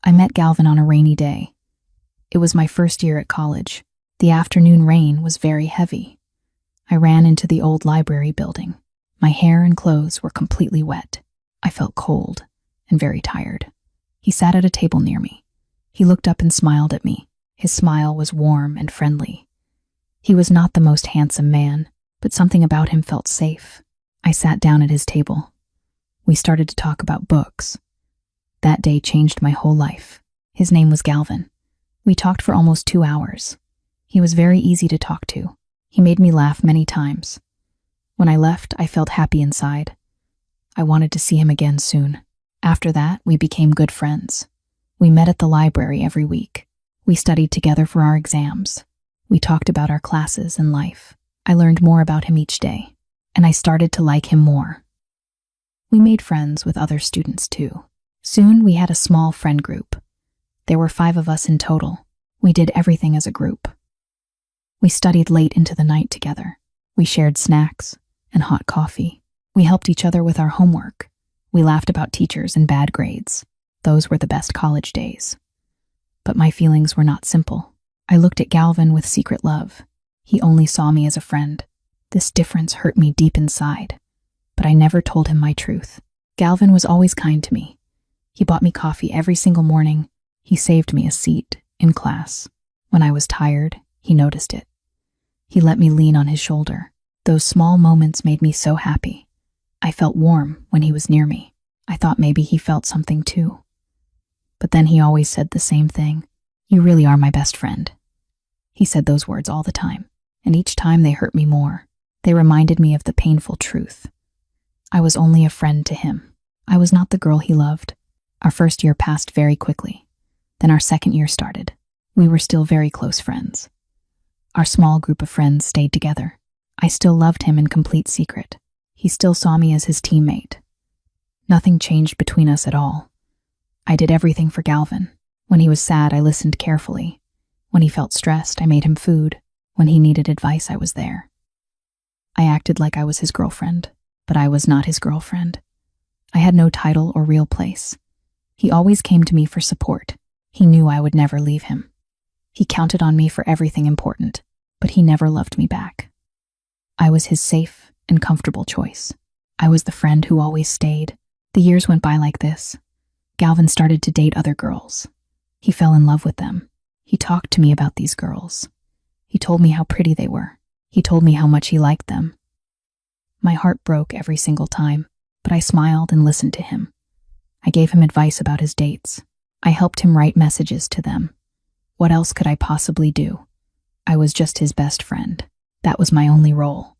I met Galvin on a rainy day. It was my first year at college. The afternoon rain was very heavy. I ran into the old library building. My hair and clothes were completely wet. I felt cold and very tired. He sat at a table near me. He looked up and smiled at me. His smile was warm and friendly. He was not the most handsome man, but something about him felt safe. I sat down at his table. We started to talk about books. That day changed my whole life. His name was Galvin. We talked for almost 2 hours. He was very easy to talk to. He made me laugh many times. When I left, I felt happy inside. I wanted to see him again soon. After that, we became good friends. We met at the library every week. We studied together for our exams. We talked about our classes and life. I learned more about him each day, and I started to like him more. We made friends with other students too. Soon, we had a small friend group. There were 5 of us in total. We did everything as a group. We studied late into the night together. We shared snacks and hot coffee. We helped each other with our homework. We laughed about teachers and bad grades. Those were the best college days. But my feelings were not simple. I looked at Galvin with secret love. He only saw me as a friend. This difference hurt me deep inside, but I never told him my truth. Galvin was always kind to me. He bought me coffee every single morning. He saved me a seat in class. When I was tired, he noticed it. He let me lean on his shoulder. Those small moments made me so happy. I felt warm when he was near me. I thought maybe he felt something too. But then he always said the same thing. "You really are my best friend." He said those words all the time, and each time they hurt me more. They reminded me of the painful truth. I was only a friend to him. I was not the girl he loved. Our first year passed very quickly. Then our second year started. We were still very close friends. Our small group of friends stayed together. I still loved him in complete secret. He still saw me as his teammate. Nothing changed between us at all. I did everything for Galvin. When he was sad, I listened carefully. When he felt stressed, I made him food. When he needed advice, I was there. I acted like I was his girlfriend, but I was not his girlfriend. I had no title or real place. He always came to me for support. He knew I would never leave him. He counted on me for everything important, but he never loved me back. I was his safe and comfortable choice. I was the friend who always stayed. The years went by like this. Galvin started to date other girls. He fell in love with them. He talked to me about these girls. He told me how pretty they were. He told me how much he liked them. My heart broke every single time, but I smiled and listened to him. I gave him advice about his dates. I helped him write messages to them. What else could I possibly do? I was just his best friend. That was my only role.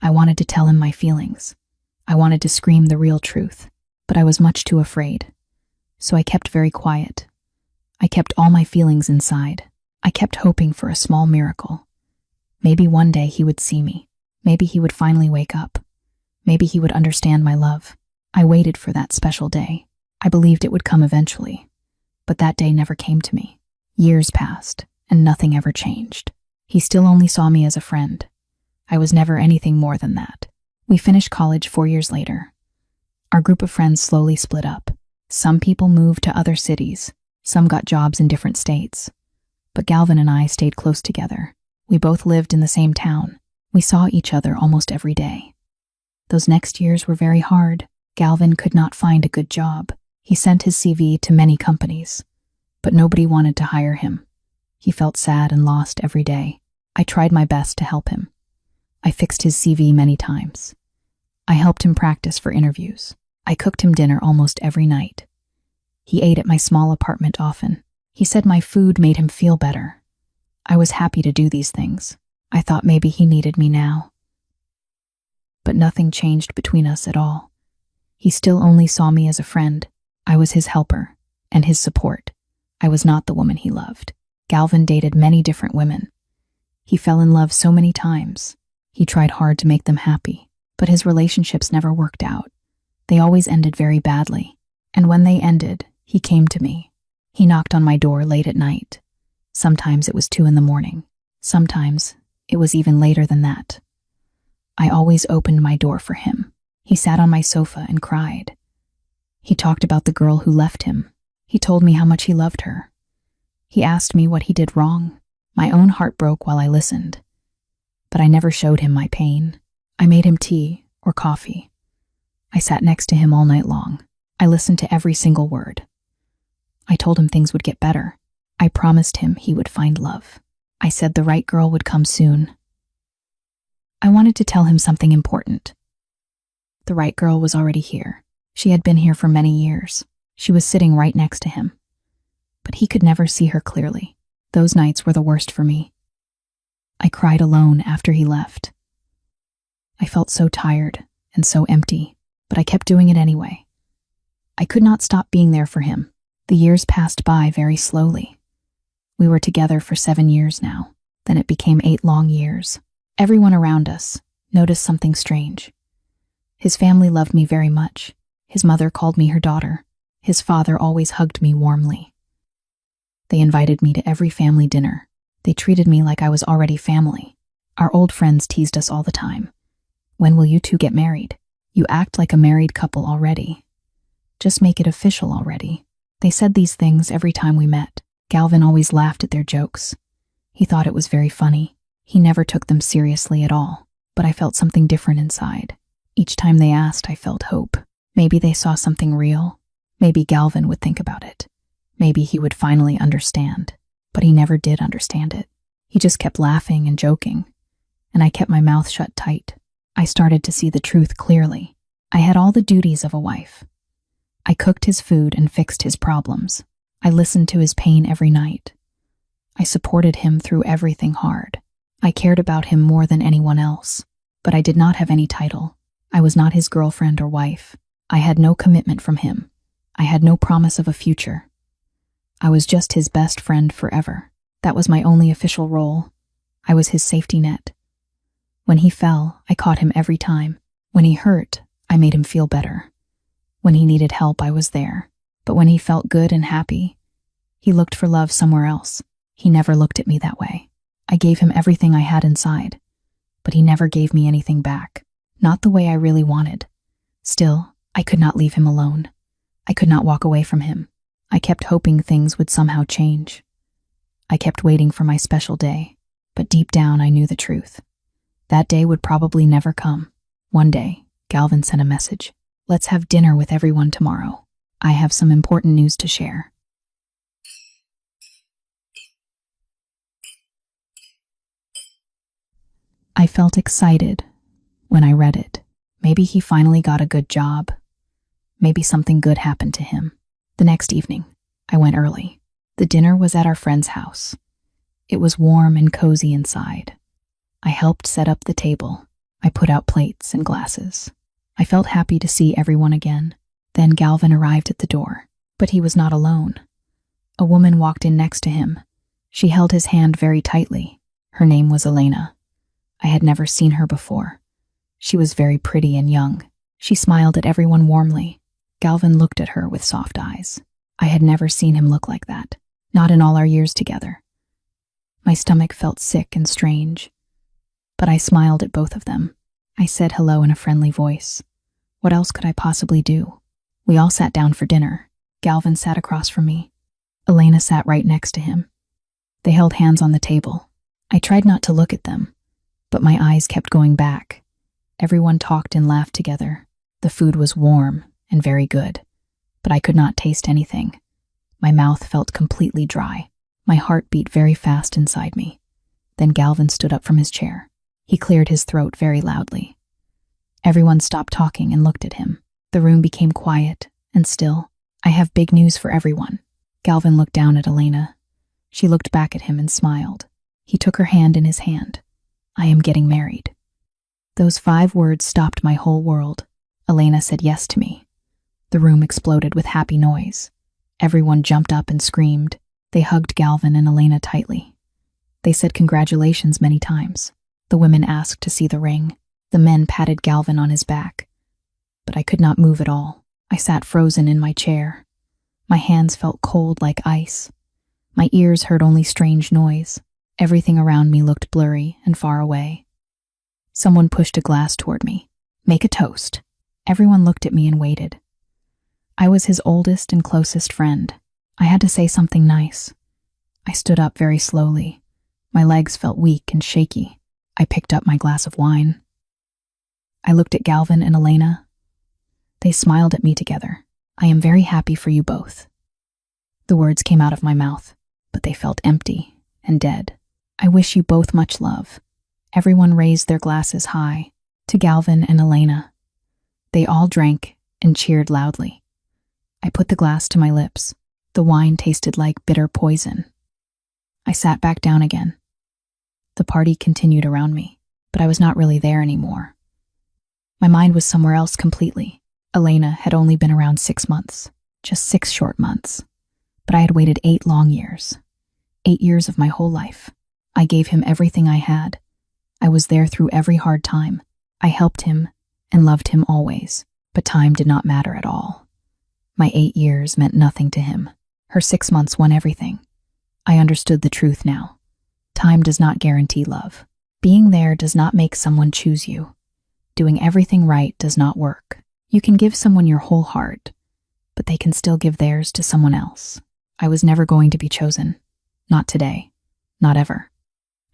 I wanted to tell him my feelings. I wanted to scream the real truth, but I was much too afraid. So I kept very quiet. I kept all my feelings inside. I kept hoping for a small miracle. Maybe one day he would see me. Maybe he would finally wake up. Maybe he would understand my love. I waited for that special day. I believed it would come eventually. But that day never came to me. Years passed, and nothing ever changed. He still only saw me as a friend. I was never anything more than that. We finished college 4 years later. Our group of friends slowly split up. Some people moved to other cities. Some got jobs in different states. But Galvin and I stayed close together. We both lived in the same town. We saw each other almost every day. Those next years were very hard. Galvin could not find a good job. He sent his CV to many companies, but nobody wanted to hire him. He felt sad and lost every day. I tried my best to help him. I fixed his CV many times. I helped him practice for interviews. I cooked him dinner almost every night. He ate at my small apartment often. He said my food made him feel better. I was happy to do these things. I thought maybe he needed me now. But nothing changed between us at all. He still only saw me as a friend. I was his helper and his support. I was not the woman he loved. Galvin dated many different women. He fell in love so many times. He tried hard to make them happy, but his relationships never worked out. They always ended very badly. And when they ended, he came to me. He knocked on my door late at night. Sometimes it was 2 a.m. Sometimes it was even later than that. I always opened my door for him. He sat on my sofa and cried. He talked about the girl who left him. He told me how much he loved her. He asked me what he did wrong. My own heart broke while I listened. But I never showed him my pain. I made him tea or coffee. I sat next to him all night long. I listened to every single word. I told him things would get better. I promised him he would find love. I said the right girl would come soon. I wanted to tell him something important. The right girl was already here. She had been here for many years. She was sitting right next to him. But he could never see her clearly. Those nights were the worst for me. I cried alone after he left. I felt so tired and so empty, but I kept doing it anyway. I could not stop being there for him. The years passed by very slowly. We were together for 7 years now. Then it became 8 long years. Everyone around us noticed something strange. His family loved me very much. His mother called me her daughter. His father always hugged me warmly. They invited me to every family dinner. They treated me like I was already family. Our old friends teased us all the time. When will you two get married? You act like a married couple already. Just make it official already. They said these things every time we met. Galvin always laughed at their jokes. He thought it was very funny. He never took them seriously at all, but I felt something different inside. Each time they asked, I felt hope. Maybe they saw something real. Maybe Galvin would think about it. Maybe he would finally understand. But he never did understand it. He just kept laughing and joking, and I kept my mouth shut tight. I started to see the truth clearly. I had all the duties of a wife. I cooked his food and fixed his problems. I listened to his pain every night. I supported him through everything hard. I cared about him more than anyone else, but I did not have any title. I was not his girlfriend or wife. I had no commitment from him. I had no promise of a future. I was just his best friend forever. That was my only official role. I was his safety net. When he fell, I caught him every time. When he hurt, I made him feel better. When he needed help, I was there. But when he felt good and happy, he looked for love somewhere else. He never looked at me that way. I gave him everything I had inside, but he never gave me anything back. Not the way I really wanted. Still, I could not leave him alone. I could not walk away from him. I kept hoping things would somehow change. I kept waiting for my special day, but deep down I knew the truth. That day would probably never come. One day, Galvin sent a message. Let's have dinner with everyone tomorrow. I have some important news to share. I felt excited when I read it. Maybe he finally got a good job. Maybe something good happened to him. The next evening, I went early. The dinner was at our friend's house. It was warm and cozy inside. I helped set up the table. I put out plates and glasses. I felt happy to see everyone again. Then Galvin arrived at the door, but he was not alone. A woman walked in next to him. She held his hand very tightly. Her name was Elena. I had never seen her before. She was very pretty and young. She smiled at everyone warmly. Galvin looked at her with soft eyes. I had never seen him look like that, not in all our years together. My stomach felt sick and strange, but I smiled at both of them. I said hello in a friendly voice. What else could I possibly do? We all sat down for dinner. Galvin sat across from me. Elena sat right next to him. They held hands on the table. I tried not to look at them, but my eyes kept going back. Everyone talked and laughed together. The food was warm and very good, but I could not taste anything. My mouth felt completely dry. My heart beat very fast inside me. Then Galvin stood up from his chair. He cleared his throat very loudly. Everyone stopped talking and looked at him. The room became quiet and still. I have big news for everyone. Galvin looked down at Elena. She looked back at him and smiled. He took her hand in his hand. I am getting married. Those 5 words stopped my whole world. Elena said yes to me. The room exploded with happy noise. Everyone jumped up and screamed. They hugged Galvin and Elena tightly. They said congratulations many times. The women asked to see the ring. The men patted Galvin on his back. But I could not move at all. I sat frozen in my chair. My hands felt cold like ice. My ears heard only strange noise. Everything around me looked blurry and far away. Someone pushed a glass toward me. Make a toast. Everyone looked at me and waited. I was his oldest and closest friend. I had to say something nice. I stood up very slowly. My legs felt weak and shaky. I picked up my glass of wine. I looked at Galvin and Elena. They smiled at me together. I am very happy for you both. The words came out of my mouth, but they felt empty and dead. I wish you both much love. Everyone raised their glasses high to Galvin and Elena. They all drank and cheered loudly. I put the glass to my lips. The wine tasted like bitter poison. I sat back down again. The party continued around me, but I was not really there anymore. My mind was somewhere else completely. Elena had only been around 6 months, just 6 short months. But I had waited 8 long years. 8 years of my whole life. I gave him everything I had. I was there through every hard time. I helped him and loved him always, but time did not matter at all. My 8 years meant nothing to him. Her 6 months won everything. I understood the truth now. Time does not guarantee love. Being there does not make someone choose you. Doing everything right does not work. You can give someone your whole heart, but they can still give theirs to someone else. I was never going to be chosen. Not today. Not ever.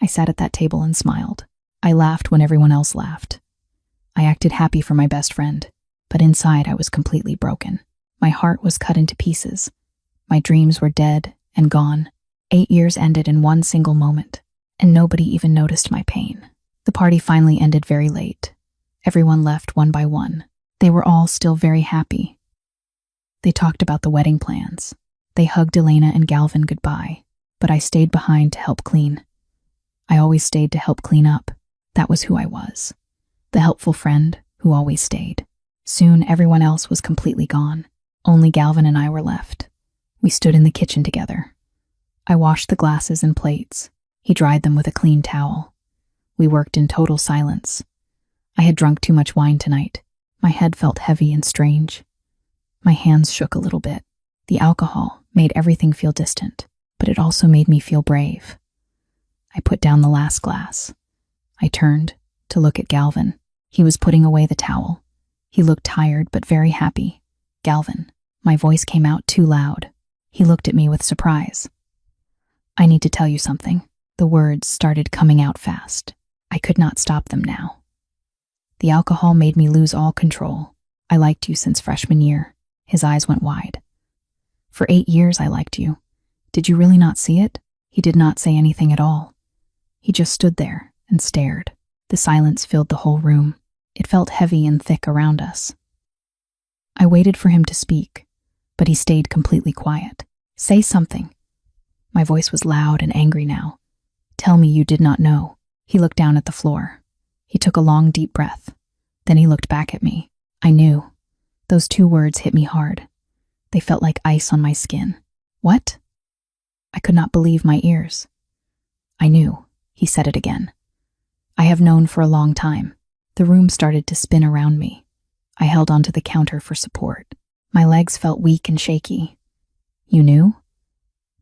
I sat at that table and smiled. I laughed when everyone else laughed. I acted happy for my best friend, but inside I was completely broken. My heart was cut into pieces. My dreams were dead and gone. 8 years ended in one single moment, and nobody even noticed my pain. The party finally ended very late. Everyone left one by one. They were all still very happy. They talked about the wedding plans. They hugged Elena and Galvin goodbye, but I stayed behind to help clean. I always stayed to help clean up. That was who I was. The helpful friend who always stayed. Soon everyone else was completely gone. Only Galvin and I were left. We stood in the kitchen together. I washed the glasses and plates. He dried them with a clean towel. We worked in total silence. I had drunk too much wine tonight. My head felt heavy and strange. My hands shook a little bit. The alcohol made everything feel distant, but it also made me feel brave. I put down the last glass. I turned to look at Galvin. He was putting away the towel. He looked tired but very happy. Galvin. My voice came out too loud. He looked at me with surprise. I need to tell you something. The words started coming out fast. I could not stop them now. The alcohol made me lose all control. I liked you since freshman year. His eyes went wide. For 8 years I liked you. Did you really not see it? He did not say anything at all. He just stood there and stared. The silence filled the whole room. It felt heavy and thick around us. I waited for him to speak, but he stayed completely quiet. Say something. My voice was loud and angry now. Tell me you did not know. He looked down at the floor. He took a long, deep breath. Then he looked back at me. I knew. Those 2 words hit me hard. They felt like ice on my skin. What? I could not believe my ears. I knew. He said it again. I have known for a long time. The room started to spin around me. I held onto the counter for support. My legs felt weak and shaky. You knew?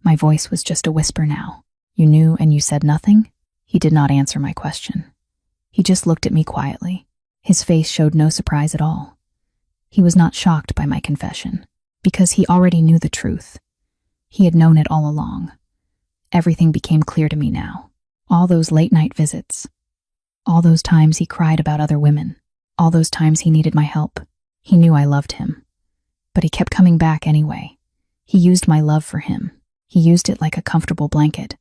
My voice was just a whisper now. You knew and you said nothing? He did not answer my question. He just looked at me quietly. His face showed no surprise at all. He was not shocked by my confession, because he already knew the truth. He had known it all along. Everything became clear to me now. All those late-night visits. All those times he cried about other women. All those times he needed my help. He knew I loved him. But he kept coming back anyway. He used my love for him. He used it like a comfortable blanket.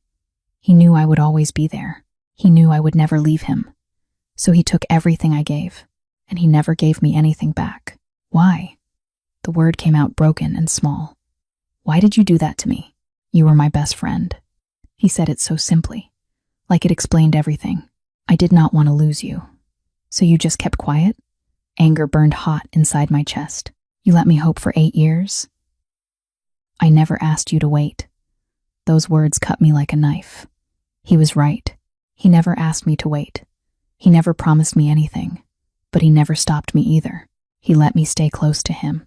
He knew I would always be there. He knew I would never leave him. So he took everything I gave, and he never gave me anything back. Why? The word came out broken and small. Why did you do that to me? You were my best friend. He said it so simply, like it explained everything. I did not want to lose you. So you just kept quiet? Anger burned hot inside my chest. You let me hope for 8 years? I never asked you to wait. Those words cut me like a knife. He was right. He never asked me to wait. He never promised me anything, but he never stopped me either. He let me stay close to him.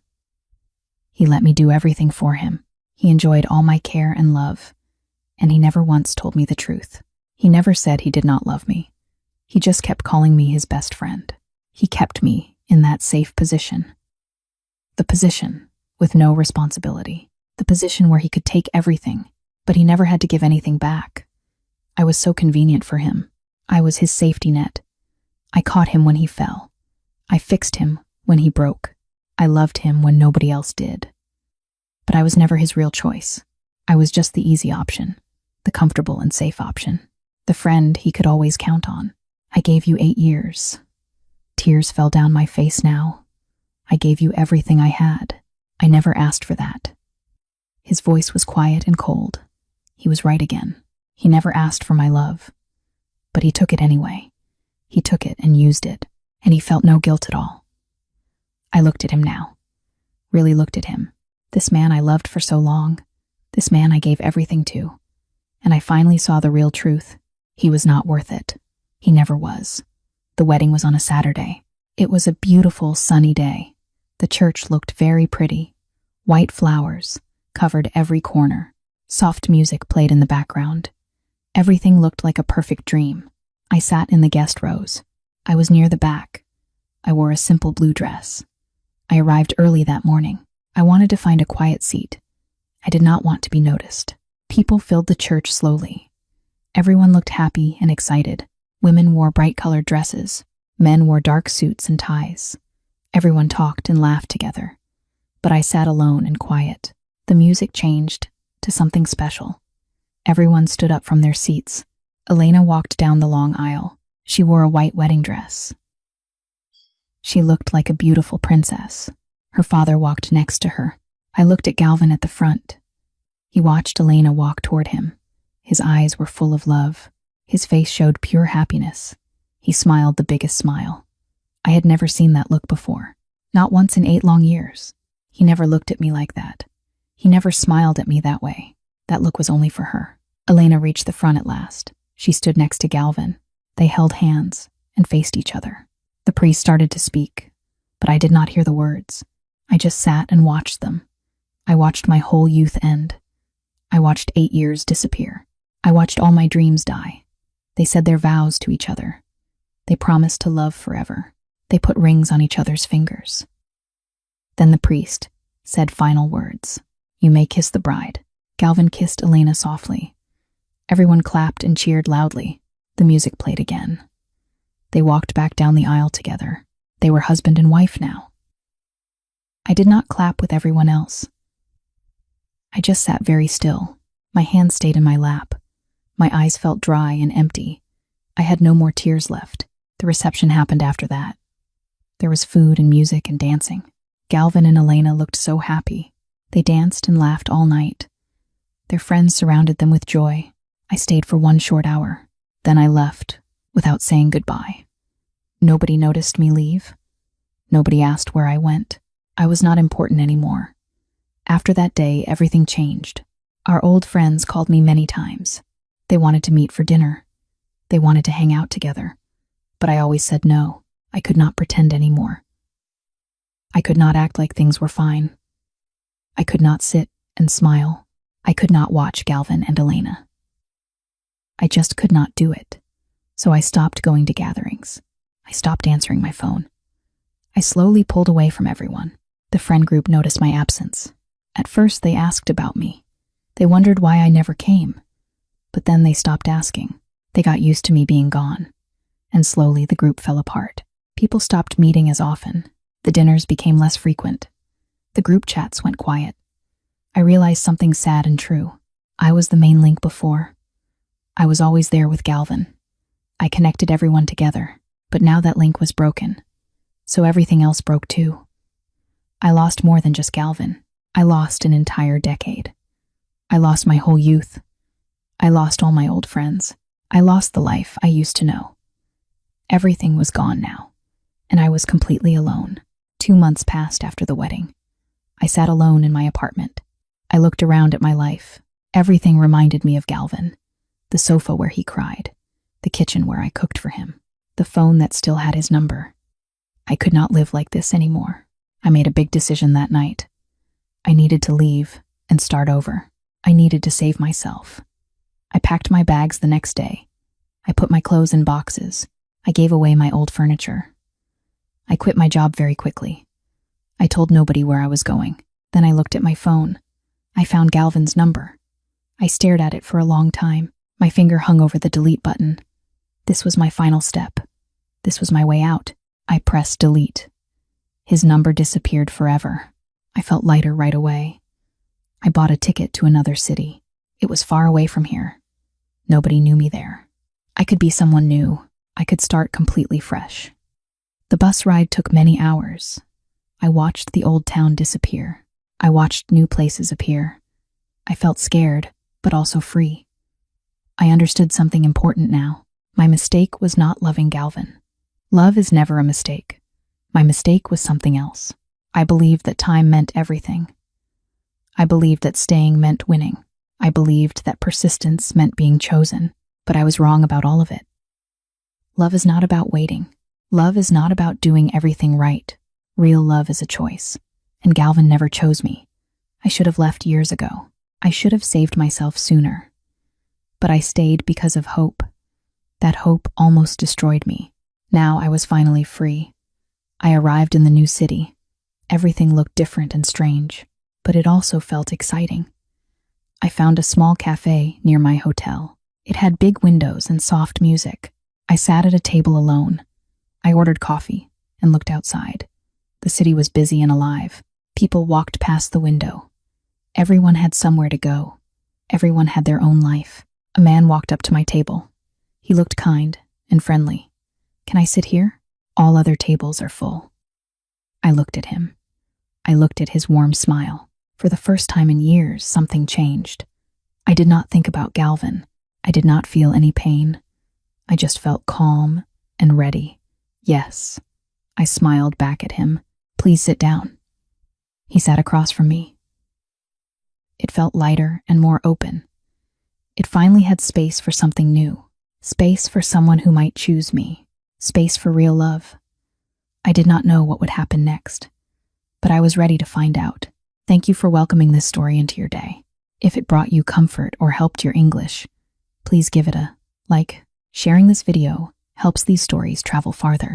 He let me do everything for him. He enjoyed all my care and love, and he never once told me the truth. He never said he did not love me. He just kept calling me his best friend. He kept me in that safe position. The position with no responsibility. the position where he could take everything, but he never had to give anything back. I was so convenient for him. I was his safety net. I caught him when he fell. I fixed him when he broke. I loved him when nobody else did. But I was never his real choice. I was just the easy option, the comfortable and safe option, the friend he could always count on. I gave you 8 years. Tears fell down my face now. I gave you everything I had. I never asked for that. His voice was quiet and cold. He was right again. He never asked for my love. But he took it anyway. He took it and used it, and he felt no guilt at all. I looked at him now. Really looked at him. This man I loved for so long. This man I gave everything to. And I finally saw the real truth. He was not worth it. He never was. The wedding was on a Saturday. It was a beautiful, sunny day. The church looked very pretty. White flowers covered every corner. Soft music played in the background. Everything looked like a perfect dream. I sat in the guest rows. I was near the back. I wore a simple blue dress. I arrived early that morning. I wanted to find a quiet seat. I did not want to be noticed. People filled the church slowly. Everyone looked happy and excited. Women wore bright-colored dresses. Men wore dark suits and ties. Everyone talked and laughed together. But I sat alone and quiet. The music changed to something special. Everyone stood up from their seats. Elena walked down the long aisle. She wore a white wedding dress. She looked like a beautiful princess. Her father walked next to her. I looked at Galvin at the front. He watched Elena walk toward him. His eyes were full of love. His face showed pure happiness. He smiled the biggest smile. I had never seen that look before. Not once in 8 long years. He never looked at me like that. He never smiled at me that way. That look was only for her. Elena reached the front at last. She stood next to Galvin. They held hands and faced each other. The priest started to speak, but I did not hear the words. I just sat and watched them. I watched my whole youth end. I watched 8 years disappear. I watched all my dreams die. They said their vows to each other. They promised to love forever. They put rings on each other's fingers. Then the priest said final words. You may kiss the bride. Galvin kissed Elena softly. Everyone clapped and cheered loudly. The music played again. They walked back down the aisle together. They were husband and wife now. I did not clap with everyone else. I just sat very still. My hands stayed in my lap. My eyes felt dry and empty. I had no more tears left. The reception happened after that. There was food and music and dancing. Galvin and Elena looked so happy. They danced and laughed all night. Their friends surrounded them with joy. I stayed for 1 short hour. Then I left, without saying goodbye. Nobody noticed me leave. Nobody asked where I went. I was not important anymore. After that day, everything changed. Our old friends called me many times. They wanted to meet for dinner. They wanted to hang out together. But I always said no. I could not pretend anymore. I could not act like things were fine. I could not sit and smile. I could not watch Galvin and Elena. I just could not do it. So I stopped going to gatherings. I stopped answering my phone. I slowly pulled away from everyone. The friend group noticed my absence. At first, they asked about me. They wondered why I never came. But then they stopped asking. They got used to me being gone. And slowly, the group fell apart. People stopped meeting as often. The dinners became less frequent. The group chats went quiet. I realized something sad and true. I was the main link before. I was always there with Galvin. I connected everyone together, but now that link was broken. So everything else broke too. I lost more than just Galvin. I lost an entire decade. I lost my whole youth. I lost all my old friends. I lost the life I used to know. Everything was gone now, and I was completely alone. 2 months passed after the wedding. I sat alone in my apartment. I looked around at my life. Everything reminded me of Galvin. The sofa where he cried. The kitchen where I cooked for him. The phone that still had his number. I could not live like this anymore. I made a big decision that night. I needed to leave and start over. I needed to save myself. I packed my bags the next day. I put my clothes in boxes. I gave away my old furniture. I quit my job very quickly. I told nobody where I was going. Then I looked at my phone. I found Galvin's number. I stared at it for a long time. My finger hung over the delete button. This was my final step. This was my way out. I pressed delete. His number disappeared forever. I felt lighter right away. I bought a ticket to another city. It was far away from here. Nobody knew me there. I could be someone new. I could start completely fresh. The bus ride took many hours. I watched the old town disappear. I watched new places appear. I felt scared, but also free. I understood something important now. My mistake was not loving Galvin. Love is never a mistake. My mistake was something else. I believed that time meant everything. I believed that staying meant winning. I believed that persistence meant being chosen, but I was wrong about all of it. Love is not about waiting. Love is not about doing everything right. Real love is a choice, and Galvin never chose me. I should have left years ago. I should have saved myself sooner. But I stayed because of hope. That hope almost destroyed me. Now I was finally free. I arrived in the new city. Everything looked different and strange, but it also felt exciting. I found a small cafe near my hotel. It had big windows and soft music. I sat at a table alone. I ordered coffee and looked outside. The city was busy and alive. People walked past the window. Everyone had somewhere to go. Everyone had their own life. A man walked up to my table. He looked kind and friendly. "Can I sit here? All other tables are full." I looked at him. I looked at his warm smile. For the first time in years, something changed. I did not think about Galvin. I did not feel any pain. I just felt calm and ready. "Yes." I smiled back at him. "Please sit down." He sat across from me. It felt lighter and more open. It finally had space for something new. Space for someone who might choose me. Space for real love. I did not know what would happen next, but I was ready to find out. Thank you for welcoming this story into your day. If it brought you comfort or helped your English, please give it a like. Sharing this video helps these stories travel farther.